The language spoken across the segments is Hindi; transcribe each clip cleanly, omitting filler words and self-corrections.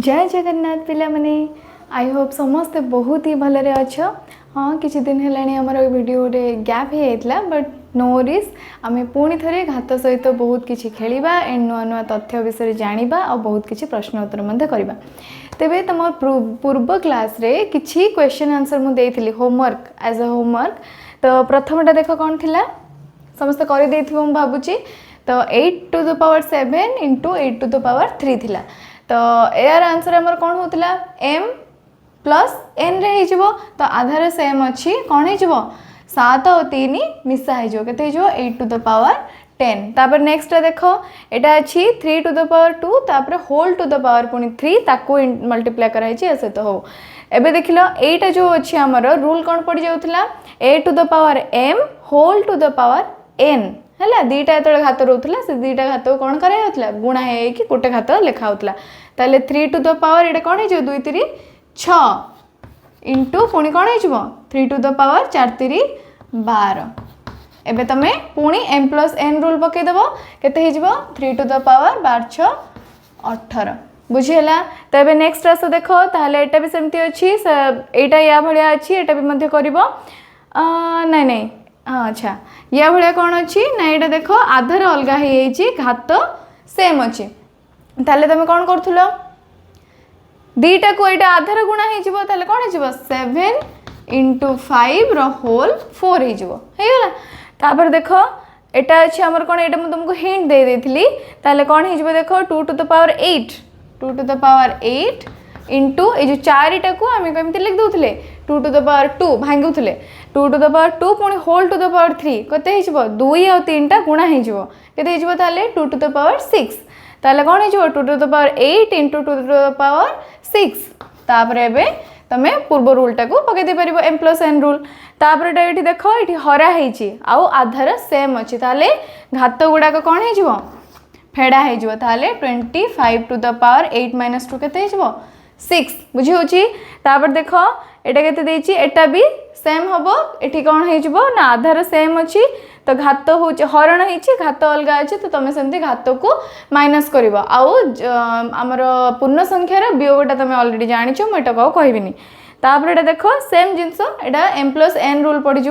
जय जगन्नाथ पिला माने आई होप समस्ते बहुत ही भलरे अच्छ। हाँ किसी दिन है आमर वीडियो गैप हो जाता बट नो वरीज आम पुणी थे घात सहित बहुत किसी खेलिबा एंड नुआ नुआ तथ्य विषय जानिबा और बहुत किसी प्रश्न उत्तर करवा। तेबे तुम पूर्व क्लास रे किसी क्वेश्चन आंसर मुझे होमवर्क एज अ होमवर्क। तो प्रथमटा देख कौन थिला समस्त कर दे भावुची। तो 8 to the power 7 into 8 to the power 3 थिला। तो यार आंसर आमर कौन होता m प्लस n रे हो तो आधार सेम अच्छी कौन हो 7 और 3 मिसा हो के 8 to the power 10। तापर नेक्स्ट देख यहाँ अच्छी 3 to the power 2 तापर होल टू द पावर पुणी 3 ताको मल्टीप्लाई कराई सहित हो। एबे देख लो एटा जो अच्छी आमर रूल कौन पड़ जाऊला a to the power m whole to the power n है दीटा जो घात रोला से दीटा घात को कौन करा गुणा है गोटे घात लिखा होता। ताले 3 to the power ये कौन हो 2 3 6 इंटू पुणी कौन हो 3 to the power 4 3 12। एबे तमे पुणी m प्लस n रूल पकईदेव के 3 to the power 12 6 18 बुझीगला। तो ये नेक्स्ट रास देख ताहले एटा भी सेमती अच्छी एटा या भलिया अच्छी एटा भी मध्य करिवो नहीं नहीं हाँ अच्छा या भाया कौन अच्छी ना यहाँ देख आधार अलग हो घात सेम अच्छी। ताले तुम कौन कर दीटा को यहाँ आधार गुणा हो कौन हो 7 into 5 होल 4 होगला। तापर देख एटा अच्छी आमर कौन ये तुमको हिंट दे देती ताले कौन हो देख 2 to the power 8 2 to the power 8 into ये जो 4टा को आम कमी लिख दूसरे 2 to the power 2 भांगुले 2 to the power 2 पुणी होल टू द पावर 3 केते 2 और 3टा गुणा हो 2 to the power 6 ताले कौन हो 2 to the power 8 into 2 to the power 6। तापर एबे तमे पूर्व रूलटा को पकई दे परिबो m प्लस n रूल। तापर ये देख ये हरा होती आउ आधार सेम अच्छी ताले घात गुड़ाक कौन हो फेड़ा हो 25 to the power 8 minus 2 केते 6 बुझी होची। तापर देख एटा केते देछि एटा भी सेम हम ये कौन हो ना आधार सेम अच्छी तो घात हो हरण हो घात अलग अच्छे तो तुम सेमती घात को माइनस कर आमर पूर्ण संख्यार वियोगटा तुम अलरेडी जाच मुझे कहबिनी। तापर एटा देख सेम जिनस एटा m प्लस n रूल पड़ज।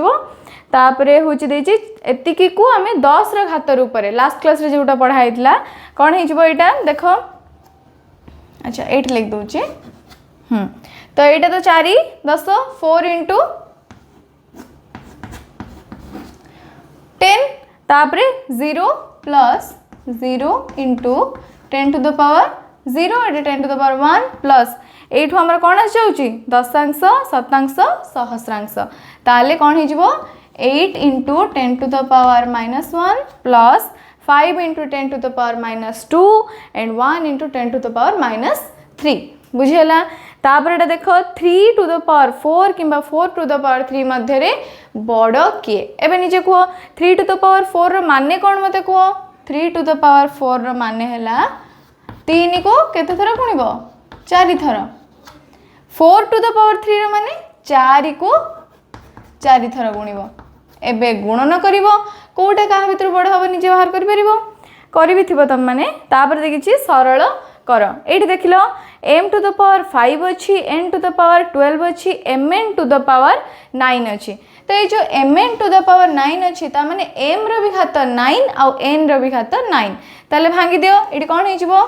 तापर हूँ एतिकी को आम 10 घात रूप लास्ट क्लास रे जोटा पढ़ाई कौन होटा देख अच्छा 8 लिख दूचे तो यहाँ तो 4 10 4 इंटू 10 तापरे 0 plus 0 into 10 to the power 0 ये 10 to the power 1 plus you आम कौन आसि दशांश शतांश सहस्रांश ताले कौन हो 8 into 10 to the power -1 plus 5 into 10 to the power -2 and 1 into 10 to the power -3 बुझीगला। तापर एटा देख 3 to the power 4 कि 4 to the power 3 मध्य बड़ किए एवं निजे कह 3 to the power 4 रो माने कौन मत कह 3 to the power 4 रो माने है 3 को केते थर गुणिब 4 थर 4 to the power 3 रो माने 4 को 4 थर गुणिब एबे गुणन करिवो कोटा का भीतर बड़ हम निजे बाहर करि तुम मैंने तापर देखिए सरल कर ये देख लो m to the power 5 अच्छी n to the power 12 अच्छी mn to the power 9 अच्छी। तो ये जो mn to the power 9 अच्छी ता माने m रो भी घात 9 आउ n रो भी घात 9 ताले भांगी दियो ये कौन हो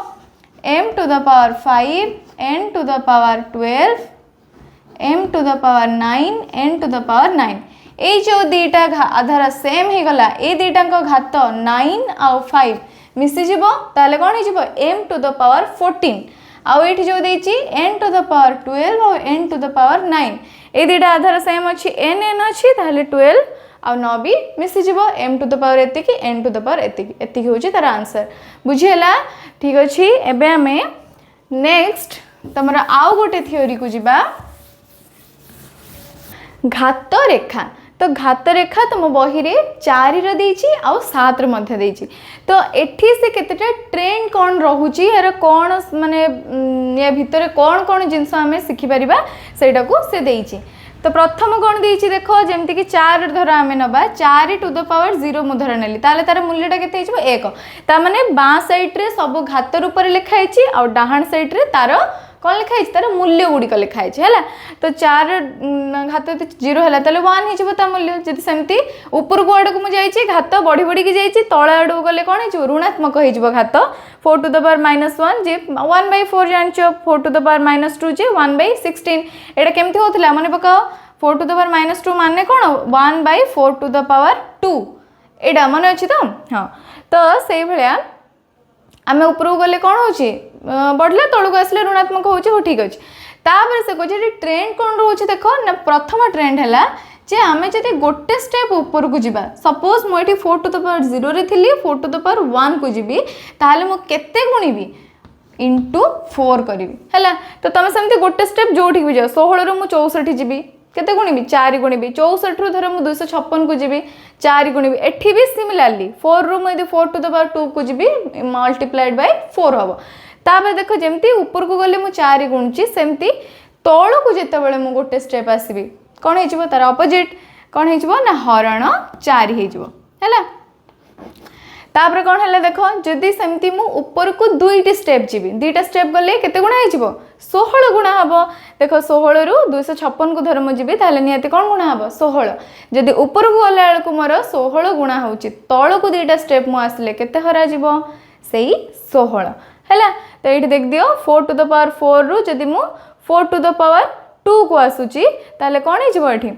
m to the power 5 n to the power 12 m to the power 9 n to the power 9 ये जो दीटा आधार सेम हो गला ये दीटा घात 9 आउ 5 मिसीज ताले कौन हो m to the power 14 आउ ये जो देती n to the power 12 और n to the power 9 ये दीटा आधार सेम अच्छी n n अच्छी ताहले 12 आउ 9 भी Mrs m to the power एतिकी n to the power एतिकी हूँ तार आंसर बुझीगला। ठीक अच्छे एबे आमे नेक्स्ट तुम आउ गोटे थ्योरी को जीवा घात रेखा। तो घात रेखा तुम बही रे 4 रही आउ 7 मध्य देछि तो एठी से केतेटा ट्रेंड कौन रोची यार कौन माने या भितर कौन कौन जिनस आम शिखिपार सेटा को से देछि। तो प्रथम कौन देछि देख जमती कि 4 धर आम नबा 4 to the power 0 मु धर नेली ताले तार मूल्यटा केते हिजबो 1 ता माने बाँ साइड रे सब घात रूप लिखाई आ डाहाण साइड रे तार कौन लिखाई तार मूल्य गुड़िक लिखाई है। तो 4 घात 0 है ताले 1 हो मूल्य। जब सेमती ऊपर को आड़ को मुझे घात बढ़ी बढ़ी जाइए तल आड़ को गले कौन हो ऋणात्मक हो घात 4 टू द पावर -1 जे 1/4 जान 4 टू द पावर -2 जे 1/16 एटा केमती होतला माने पकाओ 4 टू द पावर -2 माने कौन 1/4 टू द पावर 2 एटा मन अच्छी तो हाँ। तो से भाया आम ऊपर को गले कौन हो बढ़ला तलू को आसले ऋणात्मक हो ठीक अच्छे। तापर से कहे ट्रेंड कौन रोचे देख ना प्रथम ट्रेंड है जे आम जब गोटे स्टेप ऊपर को जीवा सपोज मुझे 4 टू द पावर 0 रे थी 4 टू द पावर 1 को जीवी ताहले मु केते गुणिबी इंटू 4 करी है। तो तुम सेमती गोटे स्टेप जो भी जाओ 16 रु 64 जीवी केते गुणिबी 4 गुणिबी 64 रु धर मु 256 को जीवी 4 गुणिबी एठी भी सिमिलारली 4 रु मुझे 4 टू द पावर 2 को जीवी मल्टीप्लाइड बाय 4 हम। तापर देख जमती ऊपर को गले मु 4 गुणुची सेमती तल को जिते बड़े मु गोटे स्टेप आसबि कौन हो तार अपोजिट कौन हो ना हरण 4 है। तापर कौन है देख जदि सेमती मु ऊपर को 2टी स्टेप जीवी 2टा स्टेप गले केते गुणा हो 16 गुणा हम। देख 16 रु 256 को धर मुझे ताहले नियति कौन गुणा हम 16 जदि ऊपर को गला बेलू मोर 16 गुणा हो तल को 2टा स्टेप मु आसले केते हरा जीवो सेई 16 है। तो ये देख दियो 4 टू द पावर 4 रु जदि मु 4 टू द पावर 2 को आसूची ताले कौन हो ये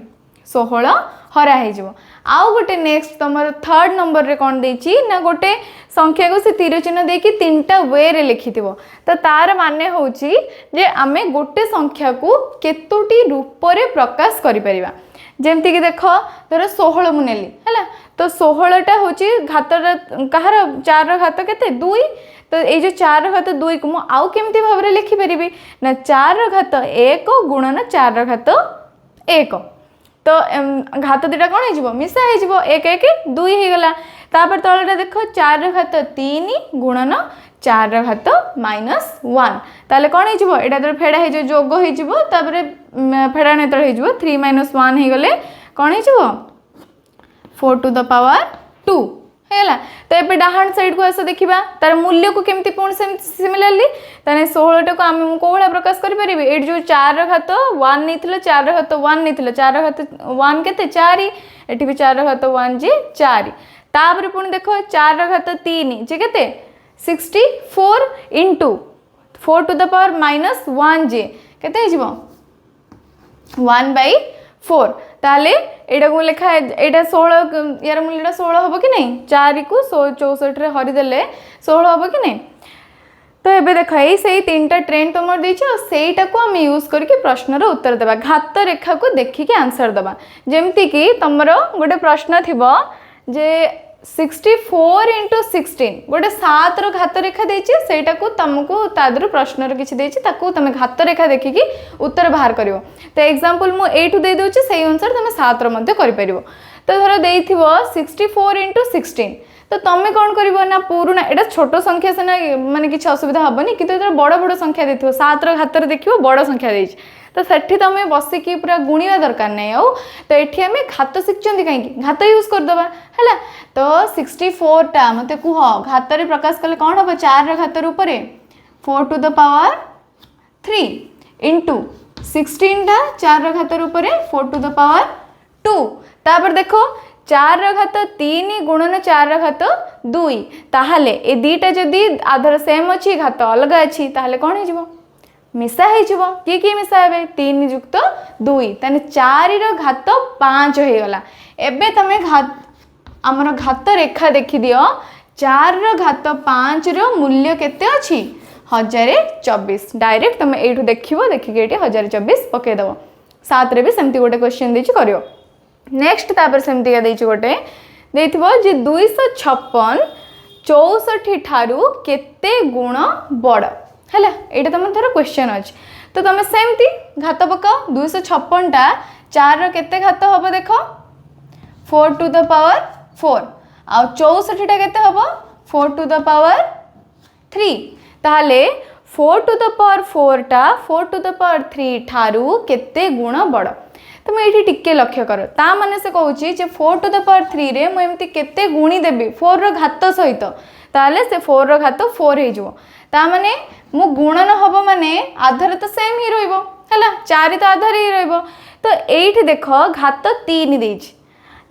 16 हरा हो। आउ गोटे नेक्स्ट तुम 3rd नंबर रे कौन देची ना गोटे संख्या को से तीर चिन्ह देकी 3टा वे रे लिखि तो तार माने होची जे आमे गोटे संख्या को केतोटी रूप रे प्रकाश करि परिबा। जेमती कि देख धर 16 मु नेली है तो 16टा होची घात कहार 4 घात केते 2 तो ये जो 4 घात 2 को मु आउ केमती भाव रे लिखि परिबी ना 4 घात 1 गुणन 4 घात 1 तो घात दुटा कौन हो मिसा हो 1 1 2 हो गला। तापर तलटा देख 4 घात 3 गुणन 4 घात -1 ताले कौन हो यहाँ फेड़ा हो जोग हो फेड़ा नतल हो 3 - 1 हो गले कौन हो 4 टू द पावर 2 है। तो ये डाहाण साइड को आस देखा तार मूल्य को केमती पुणी सिमिलारली ताने 16टा को आम कौ भाया प्रकाश करें ये जो 4 घात 1 नहीं 4 घात 1 नहीं 4 घात 1 के 4 ये भी 4 घात 1 जे 4 तापर पुणी देख 4 घात 3 जे के 64 इंटू 4 टू द पावर -1 जे के 1/4 ताले एटा को लिखा एटा 16 यार मूल्य 16 हम कि नहीं 4 को 64 हरिदेले 16 हम कि नहीं। तो ये देख ये 3टा ट्रेंड तुम देटा को आम यूज करके प्रश्नर उत्तर देवा घात रेखा को देखिकी आंसर देवा। जमती कि तुम गोटे प्रश्न थी जे 64 इंटू 16 गोटे 7 घात रेखा देटा को तुमको तादर प्रश्नर किसी तुम घात रेखा देखिकी उत्तर बाहर कर। तो एग्जांपल मु एठू दे दूची से अनुसार तुम 7 रो कर पार। तो धर दे 64 इंटू 16 तो तुम्हें कौन कर ना पुराना एटा छोट संख्या सीना माने किसी असुविधा हेनी कि बड़ बड़ संख्या दे 7 घात देख बड़ संख्या दे तो सेठी तुम बसिकी पूरा गुणवा दरकार नहीं आउ। तो ये आम घात शिखुं कहीं घात यूज करदे है। तो 64टा मत कह घात प्रकाश कले कौन हम 4 घात रूप 4 टू द पावर 3 इंटू 16टा 4 घात रूप 4 टू द पावर 2 तापर देख 4 घात 3 गुणन 4 घात 2 ताहले ए दीटा जदि आधार सेम अच्छी घात अलग अच्छी ताहले कौन हो मिसा हो किए मिसा हे 3 युक्त 2 ताने 4 घात 5 हो गला। एबे तमे घात आमर घात रेखा देखि दियो 4 घात 5 मूल्य केते अछि 1024 डायरेक्ट तुम एठू देखिबो देखिके एठी 1024 पकेदबो। 7 रे भी सेमती गोटे क्वेश्चन देछि करियो। नेक्स्ट तापर सेमती का देछि गोटे देथिबो जे 256 64 ठारू केते गुण बड़ है ये तुम थोड़ा क्वेश्चन अच्छे। तो तुम सेमती घात पकाओ 256टा 4 केते घात हम देख 4 टू द पावर 4 आ 64टा केते हम 4 टू द पावर 3 ताहले 4 टू द पावर 4टा 4 टू द पावर 3 ठारू केते गुण बड़। तो तुम ये टिके लक्ष्य कर ता माने से कहूँ 4 टू द पावर 3 रे मुझे केते गुणी देवी 4 रो घात सहित ताले से 4 रो घात 4 हो ता माने मु गुणन हम माने आधार तो सेम ही रहिबो हैला 4 तो आधार ही रहिबो तो एठी देख घात 3 देछि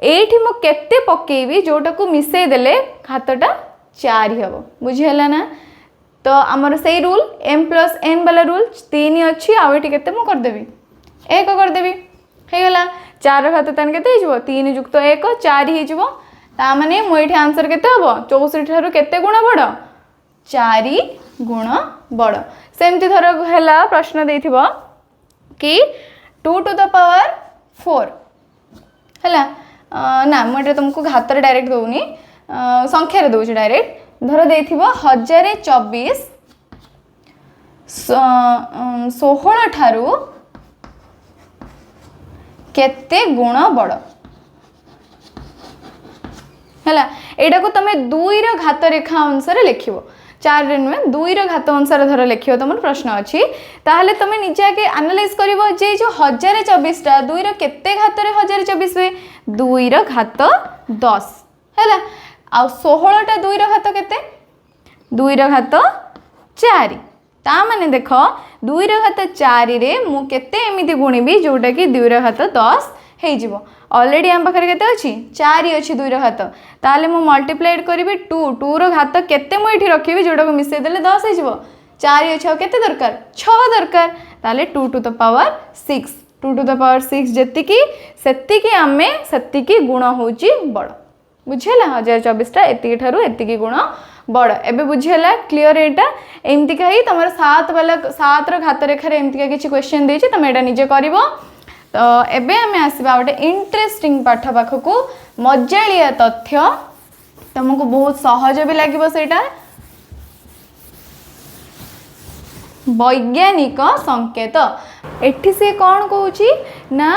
एठी मु केते पकेबी जोटा को मिसई देले घातटा 4 हबो बुझिहला ना तो आमर से रूल m+n वाला रूल 3 अच्छी आउ ये केते मु कर देबी 1 कर देबी हे गला 4 घात तान केते हिजबो 3 युक्त 1 4 हिजबो ता माने मो एठी आंसर केते हबो 64 ठारो केते गुण बड़ 4 गुण बड़ सेमती धर हैला प्रश्न देथिबो कि 2 टू द पावर 4 हैला ना मुझे तुमको घात डायरेक्ट दौनी संख्यार दौर डायरेक्ट धर देथिबो 1024 16 ठारू केते गुण बड़ हैला एटा को तमे 2 रो घात रेखा अनुसार लिखिबो 4 रे नुहे 2 रो घात अनुसार धर लिखिबो तुम प्रश्न अछि ताहले तमे निजे आगे एनालाइज करिवो जे जो 1024 टा 2 रो केते घात रे 1024 हुए 2 रो घात 10 हैला आ 16 टा 2 रो घात केते 2 रो घात 4 ता माने देख 2 रो घात 4 रे मु केते एमिति गुणिबी जोटा कि 2 रो घात 10 हे जिवो ऑलरेडी हम पाखरे केते अछि 4 अछि 2 रो घात ताले मु मल्टीप्लाइड करिवि 2 रो घात केते मु एठी रखिबी जोटा को मिसै देले 10 हे जिवो 4 अछि केते दरकार 6 दरकार ताले 2 to the power 6 2 to the power 6 जेति की सेति की आमे सेति की गुण होची बड़ बुझेला 1024 टा एति ठारू एति की गुण बड़ एबे बुझेला क्लियर एटा एमती का ही तमर 7 वाला 7 रो घात रेखा रे एमती का किछि क्वेश्चन देछि तमे एटा निजे करिवो तो एबे हमें आसबा गोटे इंटरेस्टिंग पाठ पाखकू मजालिया तथ्य तुमको बहुत सहज भी लगे सेटा वैज्ञानिक संकेत एठी से कौन कहूची ना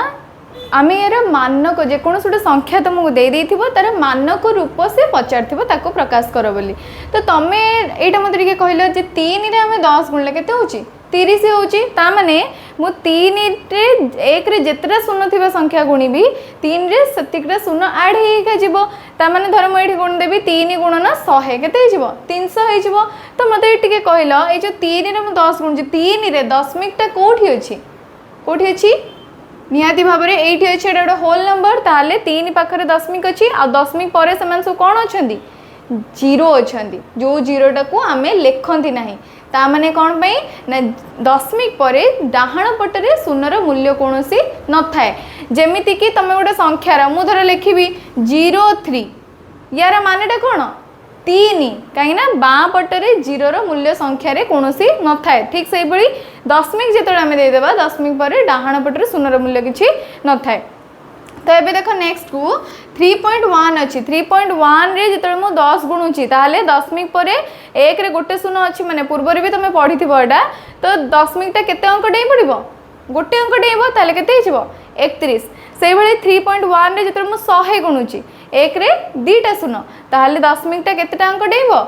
आमे यार मानक जेकोसी गोटे संख्या तुमको दे देथिबो तार मानक रूप से पचार ताको प्रकाश कर बोली तो तुम एटा मत कहल जे 3 रे हमें 10 गुणले केते होची 30 होची ता माने मु 3 रे 1 रे जेतरा शून्य थिबा संख्या गुणिबी 3 रे सतिकरा शून्य ऐड हेका जिवो ता माने धर मु एठी गुण देबी 3 गुणन 100 केते हिजिवो 300 हिजिवो तो मते टिके कहल ए जो 3 रे मु 10 गुणजी 3 रे दशमिक टा कोठी अछि निहाती भाव में ये अच्छे गोटे होल नंबर ताले 3 पाखे दशमिक अच्छी आ दशमिक पर सब कौन अच्छा जीरो अच्छा जो जीरोटा को आम लिखती ना ता माने कौन पाई ना दशमिक पर डाहाण पटरे शून्यर मूल्य कौन न थाए जमीती कि तुम गोटे संख्यार मु धर लिखी 03 यार मानेटा कौन 3 कहीं बाँ पटरे जीरोर मूल्य संख्यार कौन न थाए ठीक से भाई दशमिक जिते आम देदेबा दशमिक पर डाहाण पटरे शून्यर मूल्य किसी न थाए तो ये देख नेक्स्ट को 3.1 अच्छी 3.1 रे जिते मुझे 10 गुणुची ताहले दशमिक पर 1 रे गोटे शून्य अच्छी माने पूर्व भी तुम पढ़ी एटा तो दशमिकटा केते अंक डेई पड़ो गोटे अंक डेइबो ताहले केते हिजबो 31 से भाई 3.1 रे जिते मुझे 100 गुणुची 1 रे 2टा शून्य ताहले दशमिकटा केतेटा अंक डेइबो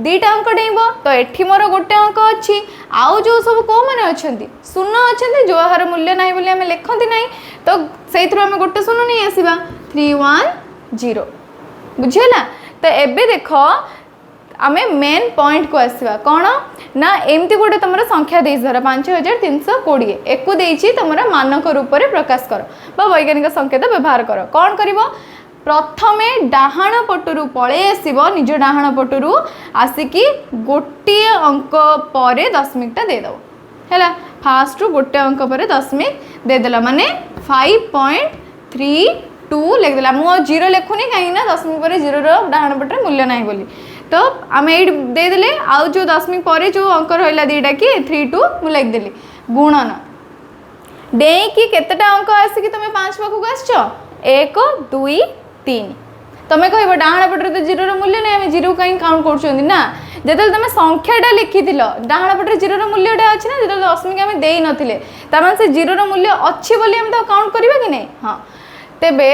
2टा अंक डेइबो तो एठी मोर गोटे अंक अच्छी आउ जो सब को माने अछंती शून्य अछंती जो यार मूल्य नाही बोली हमें लिखंती नाही तो सेइथरो हमें गोटे शून्य नहीं आसीबा 310 बुझिला तो एबे देखो आमे मेन पॉइंट को आसीबा कोन ना एमती गोटे तुमरा संख्या देइस धर 5320 एकु देइछि तुमरा मानक रूप रे प्रकाश कर बा वैज्ञानिक संकेत व्यवहार कर कोन करिवो प्रथमे डाहाण पटरू पळे आसीबो निज डाहाण पटरू आसिकी गोटे अंक पर दशमिकटा दे दो हैला फास्ट गोटे अंक पर दशमिक दे देला माने 5.32 लिख देला मु जीरो लिखुनी कहीं ना दशमिक पर जीरो रो डाहाण पटरे मूल्य नाही बोली तो आम ये दे देले आउ जो दशमिक पर जो अंक रहा दीटा कि 32 मु लिख देली गुणन डेई कि केतेटा अंक आसिकी तुम 5 पाखक आसछ 1 2 3 तुम कह डाहाण पटे तो जीरो मूल्य नहीं आम जीरो कहीं काउंट कर ना जो तुम संख्याटा लिखी डाहाण पटे जीरो मूल्यटा अच्छी ना जो दशमिक आम दे नथिले तार से जीरो मूल्य अच्छी बोली आम तो काउंट करवा कि नहीं हाँ तेबे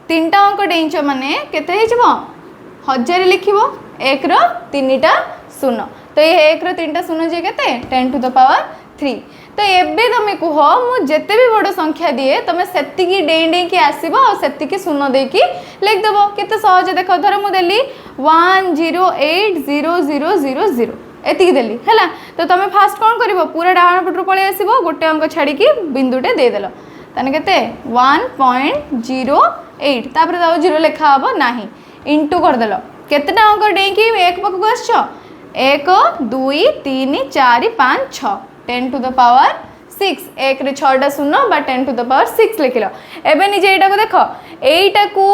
3टा अंक डेइछ माने केते हिजबो 1000 लिखिबो 1 रो 3टा शून्य तो ये 1 रो 3टा शून्य जे केते 10 टू द पावर 3 तो एबे तुम कह मु जेते भी बड़ संख्या दिए तुम सेतिकी डेई डेई की आसीबो और सेतिकी शून्य देकी लिख देबो केते सहज देख धर मु देली 10800000 एतिकी देली हैला तो तुम फास्ट कौन करिवो पूरा डाहाण पटरू पळे आसीबो गोटे अंक छाड़ी की बिंदुटे दे देलो ताने केते 1.08 तापर दाउ 0 लिखा हबो नाही इनटू कर देलो केतेटा अंक डेई की एक पक को आछो 1 2 3 4 5 6 10 टू द पावर 6 एक रे 6टा शून्य बा 10 टू द पावर 6 लिखिलो एबे निजे एटा को देखो एटा को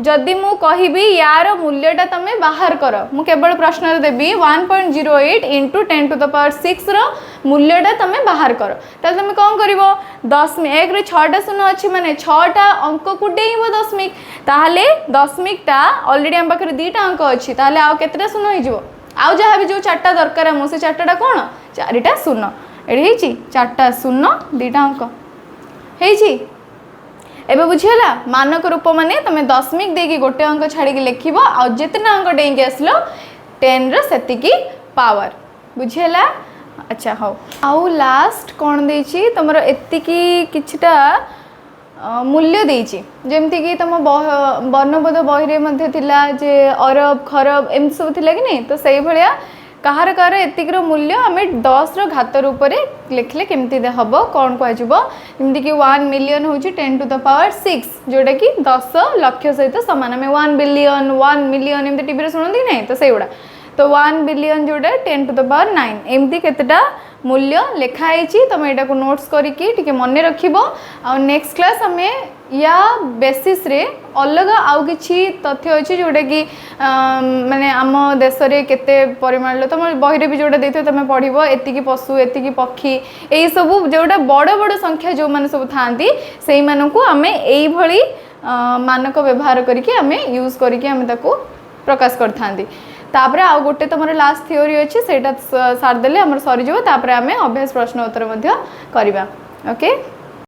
जदि मु कहिबी यार मूल्यटा तमे बाहर करो मु केवल प्रश्न देबी 1.08 इंटू 10 टू द पावर 6 रो मूल्यटा तमे बाहर करो ताले तमे कोन करिवो दशमिक एक रे 6टा शून्य अछि माने 6टा अंक को डेइबो दशमिक ताले दशमिकटा ऑलरेडी हम पाखरे 2टा अंक अछि ताले आ केतेटा शून्य होई जिवो आउ जहाँ भी जो 4टा दरकार मु से 4टा कोन 4टा शून्य एडी 4टा शून्य 2टा अंक हेछि एबे बुझियला मानक रूप माने तमे दशमिक देकी गोटे अंक छाड़ी के लिखिबो आ जेतना अंक डेंगे आसलो 10 रो सेतिकी पावर बुझियला अच्छा हो आउ लास्ट कोन देछि तमरो एतिकी किछटा मूल्य देछि जेमति कि तम वर्णबोध बही रे मध्ये थिला जे अरब खरब एम सब थिला कि नहीं तो सही भलिया कहार कहार एतिकर मूल्य आम 10 रो घात रूप में लिखले केमती हम कौन कहमती कि 1 मिलियन हूँ 10 टू द पावर 6 जोटा कि 10 लाख सहित सामान आम 1 बिलियन 1 मिलियन एमती टीवी शुणती नहीं तो सही गुड़ा तो 1 बिलियन जोटा 10 टू द पावर 9 एमती केतेटा मूल्य लिखाई तुम यहाँ को नोट्स करके मन रखिबो आ नेक्स्ट क्लास आम या बेसिस रे अलग आउ किछि तथ्य अच्छी जोटा कि माने आम देश रे केते परिमाण तुम बही रे भी जोटा देते तुम पढ़िबो एतिकी पशु एतिकी पक्षी एई सब जोटा बड़ बड़ संख्या जो माने सब थांती सेई मानकु आमे एई भली मानक व्यवहार करके आमे यूज करके आमे ताको प्रकाश करथांती तापरे आउ गोटे तुम लास्ट थ्योरी अच्छी से सारदेले आम सरीज तापर आम अभ्यास प्रश्न उत्तर करवा ओके।